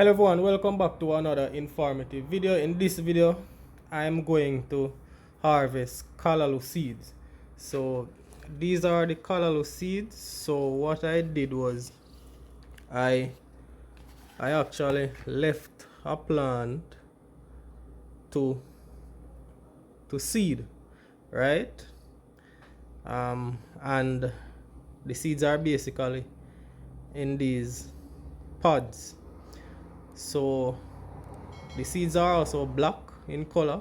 Hello everyone, welcome back to another informative video. In this video, I am going to harvest callaloo seeds. So these are the callaloo seeds. So what I did was I actually left a plant to seed, right? And the seeds are basically in these pods. So the seeds are also black in color.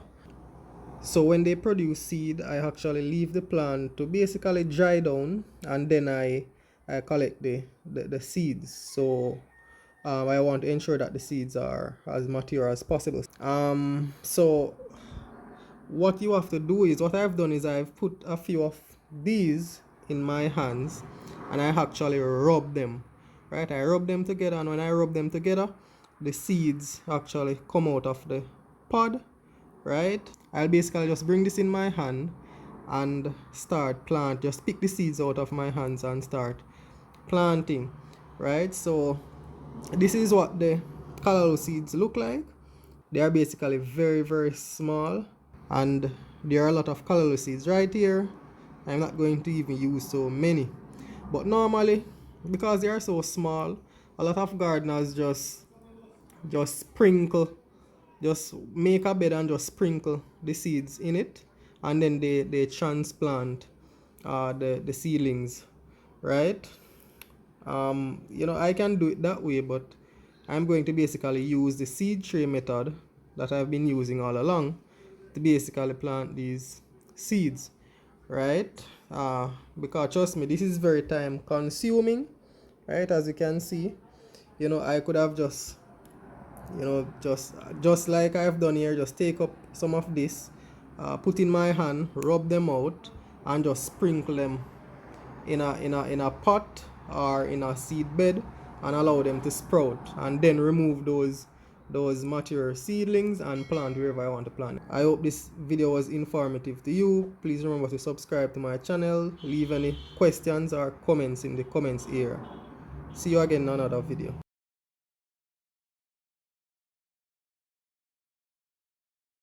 So when they produce seed, I actually leave the plant to basically dry down, and then I collect the seeds. So I want to ensure that the seeds are as mature as possible. So what you have to do is, what I've done is I've put a few of these in my hands and I actually rub them, right? I rub them together, and when I rub them together, the seeds actually come out of the pod, right? I'll basically just bring this in my hand and start just pick the seeds out of my hands and start planting, right? So this is what the callaloo seeds look like. They are basically very small, and there are a lot of callaloo seeds right here. I'm not going to even use so many, but normally, because they are so small, a lot of gardeners just sprinkle, just make a bed and just sprinkle the seeds in it, and then they transplant the seedlings, right? I can do it that way, but I'm going to basically use the seed tray method that I've been using all along to basically plant these seeds, right? Because trust me, this is very time consuming, right? As you can see, I could have just, just like I've done here, just take up some of this, put in my hand, rub them out, and just sprinkle them in a pot or in a seed bed and allow them to sprout, and then remove those mature seedlings and plant wherever I want to plant. I hope this video was informative to you. Please remember to subscribe to my channel, leave any questions or comments in the comments area. See you again in another video.